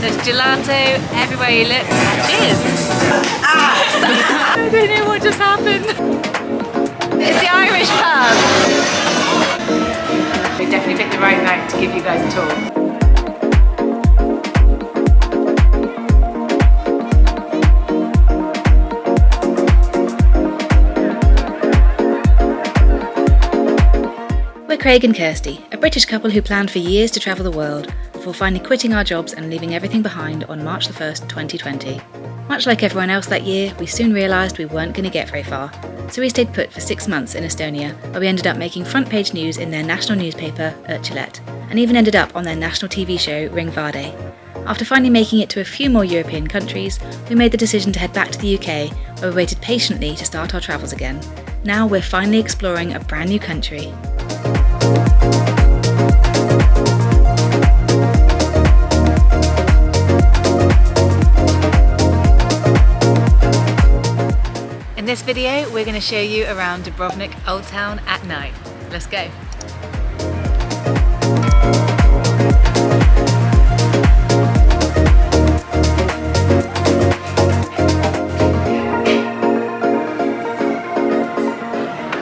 There's gelato everywhere you look. Cheers! I don't know what just happened. It's the Irish pub. We definitely picked the right night to give you guys a tour. We're Craig and Kirsty, a British couple who planned for years to travel the world before finally quitting our jobs and leaving everything behind on March the 1st, 2020. Much like everyone else that year, we soon realised we weren't going to get very far, so we stayed put for 6 months in Estonia, where we ended up making front page news in their national newspaper, Korcula, and even ended up on their national TV show, Ring Vardé. After finally making it to a few more European countries, we made the decision to head back to the UK, where we waited patiently to start our travels again. Now we're finally exploring a brand new country. In this video, we're going to show you around Dubrovnik Old Town at night. Let's go.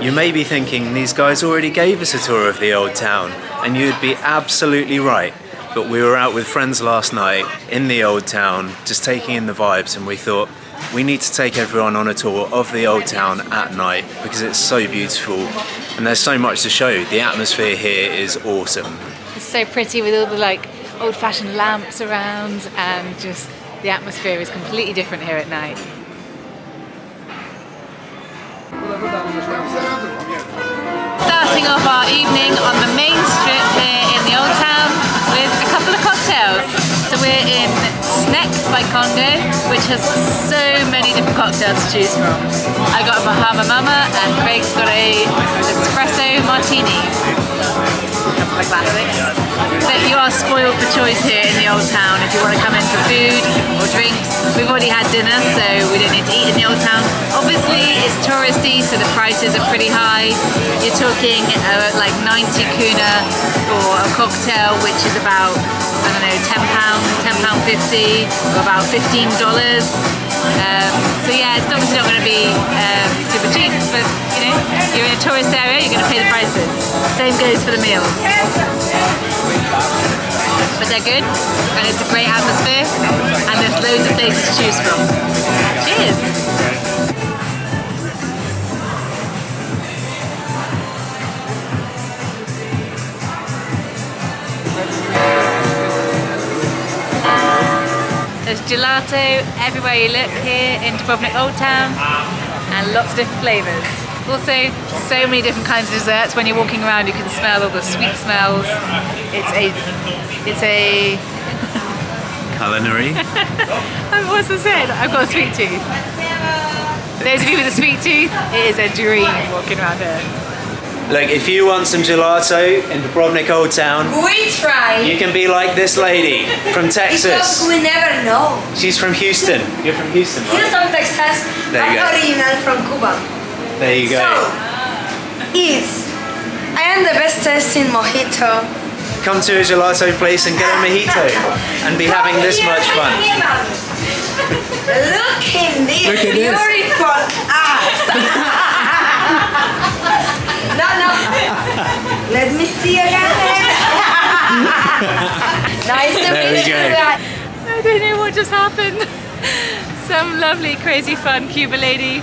You may be thinking these guys already gave us a tour of the old town, and you'd be absolutely right. But we were out with friends last night in the old town, just taking in the vibes, and we thought we need to take everyone on a tour of the old town at night because it's so beautiful and there's so much to show. The atmosphere here is awesome. It's so pretty with all the old-fashioned lamps around, and just the atmosphere is completely different here at night. Starting off our evening on the main strip here in the old town with a couple of cocktails. So we're in Snack by Congo, which has so many different cocktails to choose from. I got a Bahama Mama and Craig's got a espresso martini. Couple of classics. But you are spoiled for choice here in the old town if you want to come in for food or drinks. We've already had dinner, so we don't need to eat in the old town. Obviously it's touristy, so the prices are pretty high. You're talking like 90 kuna for a cocktail, which is about, I don't know, £10.50 or about $15. So yeah, it's obviously not going to be super cheap, but you know, you're in a tourist area, you're going to pay the prices. Same goes for the meals. But they're good, and it's a great atmosphere, and there's loads of places to choose from. Cheers! There's gelato everywhere you look here in Dubrovnik Old Town, and lots of different flavours. Also, so many different kinds of desserts. When you're walking around, you can smell all the sweet smells. It's a Culinary. What's I said? I've got a sweet tooth. Those of you with a sweet tooth, it is a dream walking around here. Look, if you want some gelato in Dubrovnik Old Town, we try. You can be like this lady from Texas. Because we never know. She's from Houston. You're from Houston, right? He's from Texas. There you I'm go. original from Cuba. There you go. So, I am the best taste in mojito. Come to a gelato place and get a mojito and be having this much fun. Look at this Look at this. beautiful ass. No. Let me see again. Nice to There we meet you. go. I don't know what just happened. Some lovely, crazy fun Cuba lady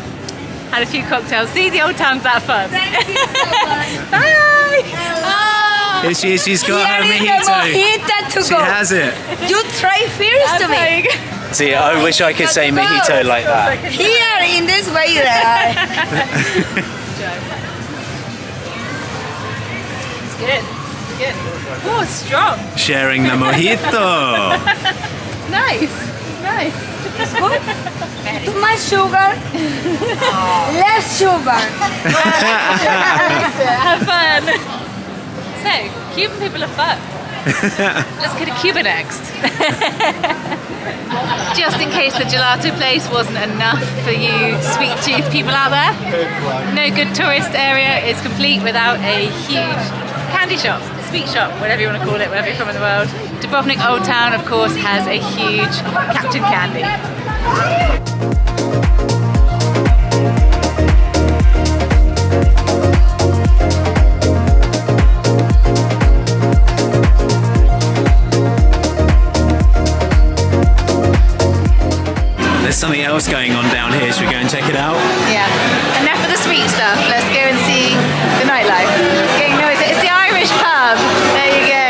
had a few cocktails. See, the old town's that fun. Thank you so much. Bye! Oh, She's got her here is mojito. the mojito to She go. has it. You try first to me. See, I wish I could say mojito like that. Here in this way. It's good. It's good. Oh, strong. Sharing the mojito. Nice. Too much sugar. Less sugar. Have fun. So, Cuban people are fun. Let's go to Cuba next. Just in case the gelato place wasn't enough for you sweet tooth people out there, no good tourist area is complete without a huge candy shop, sweet shop, whatever you want to call it, wherever you're from in the world. Dubrovnik Old Town, of course, has a huge Captain Candy. There's something else going on down here. Should we go and check it out? Yeah. Enough of the sweet stuff. Let's go and see the nightlife. It's getting noisy. It's the Irish pub. There you go.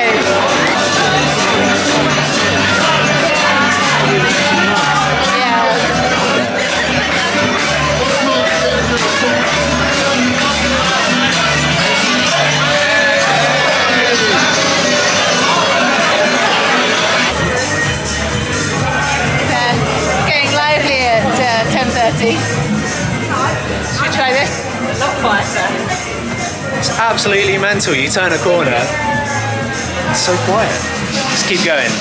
Should we try this? It's a lot quieter. It's absolutely mental. You turn a corner, it's so quiet. Just keep going.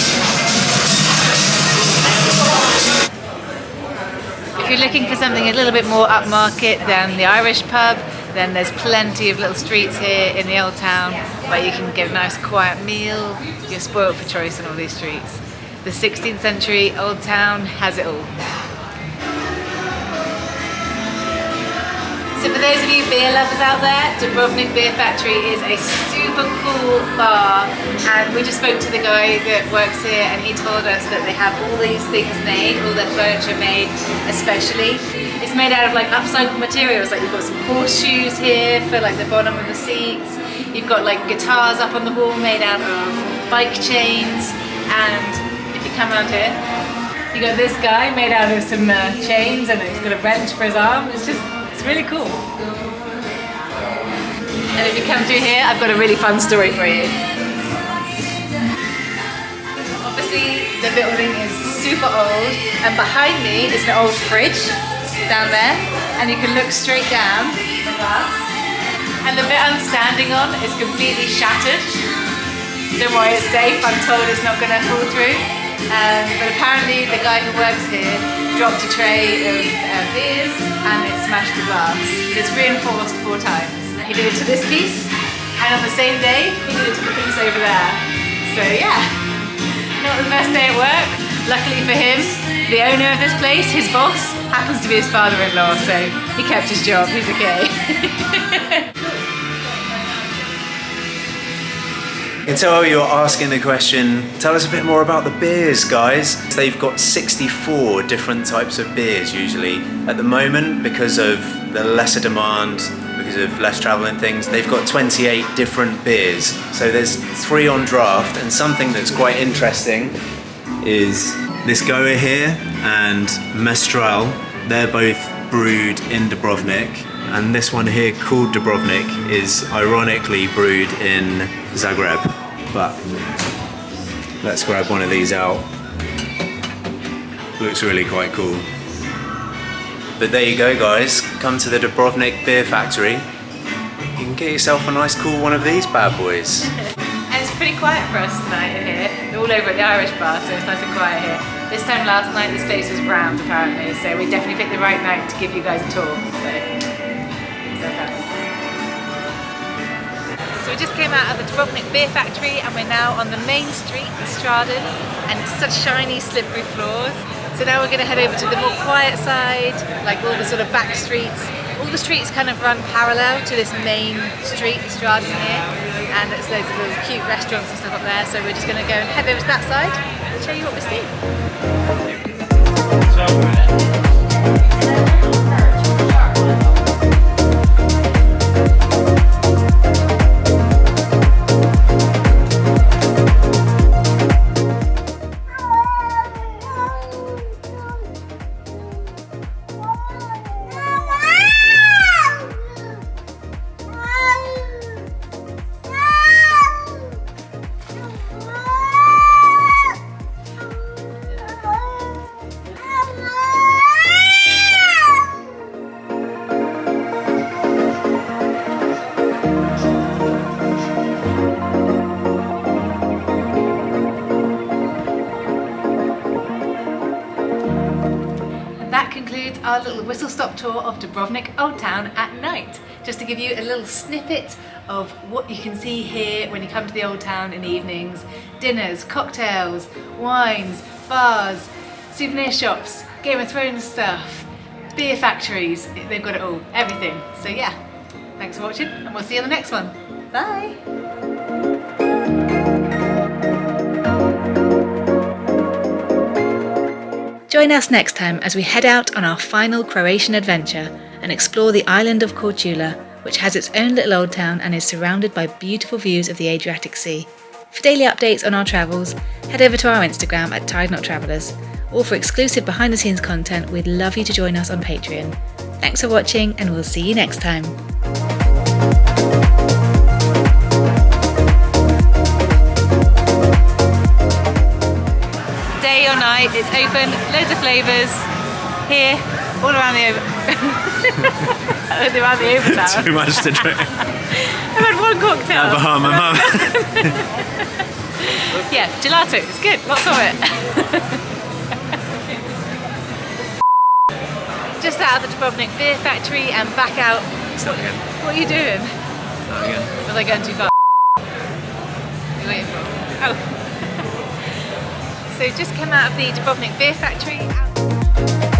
If you're looking for something a little bit more upmarket than the Irish pub, then there's plenty of little streets here in the old town where you can get a nice quiet meal. You're spoiled for choice on all these streets. The 16th century old town has it all. So for those of you beer lovers out there, Dubrovnik Beer Factory is a super cool bar, and we just spoke to the guy that works here and he told us that they have all these things made, all their furniture made especially. It's made out of like upcycled materials, like you've got some horseshoes here for like the bottom of the seats, you've got like guitars up on the wall made out of bike chains, and if you come around here, you got this guy made out of some chains and he's got a wrench for his arm. It's really cool. And if you come through here, I've got a really fun story for you. Obviously, the building is super old, and behind me is an old fridge down there, and you can look straight down the glass. And the bit I'm standing on is completely shattered. Don't worry, it's safe. I'm told it's not going to fall through. But apparently the guy who works here dropped a tray of beers and it smashed the glass. It's reinforced 4 times. He did it to this piece, and on the same day he did it to the piece over there. So yeah, not the best day at work. Luckily for him, the owner of this place, his boss, happens to be his father-in-law, so he kept his job. He's okay. You can tell you're asking the question, tell us a bit more about the beers, guys. They've got 64 different types of beers usually. At the moment, because of the lesser demand, because of less travel and things, they've got 28 different beers. So there's 3 on draft, and something that's quite interesting is this Goa here and Mestral. They're both brewed in Dubrovnik. And this one here, called Dubrovnik, is ironically brewed in Zagreb. But let's grab one of these out. Looks really quite cool. But there you go, guys. Come to the Dubrovnik Beer Factory. You can get yourself a nice cool one of these bad boys. And it's pretty quiet for us tonight in here. We're all over at the Irish bar, so it's nice and quiet here. This time last night, this place was rammed apparently, so we definitely picked the right night to give you guys a tour. So we just came out of the Dubrovnik Beer Factory and we're now on the main street, the Stradun, and it's such shiny, slippery floors. So now we're going to head over to the more quiet side, like all the sort of back streets. All the streets kind of run parallel to this main street, the Stradun here, and there's loads of little cute restaurants and stuff up there. So we're just going to go and head over to that side and show you what we're seeing. Our little whistle-stop tour of Dubrovnik Old Town at night, just to give you a little snippet of what you can see here when you come to the Old Town in the evenings. Dinners, cocktails, wines, bars, souvenir shops, Game of Thrones stuff, beer factories, they've got it all, everything. So yeah, thanks for watching and we'll see you on the next one. Bye! Join us next time as we head out on our final Croatian adventure and explore the island of Korcula, which has its own little old town and is surrounded by beautiful views of the Adriatic Sea. For daily updates on our travels, head over to our Instagram at TiredNotTravellers, or for exclusive behind the scenes content, we'd love you to join us on Patreon. Thanks for watching and we'll see you next time. Day or night, it's open, loads of flavours, here, all around the around the Overtown. Too much to drink. I've had one cocktail. Bahama Mum. Yeah, gelato, it's good, lots of it. Just out of the Dubrovnik beer factory and back out. Start again. What are you doing? Start again. Was I going too far? What are you waiting for? Oh. So just came out of the Dubrovnik beer factory.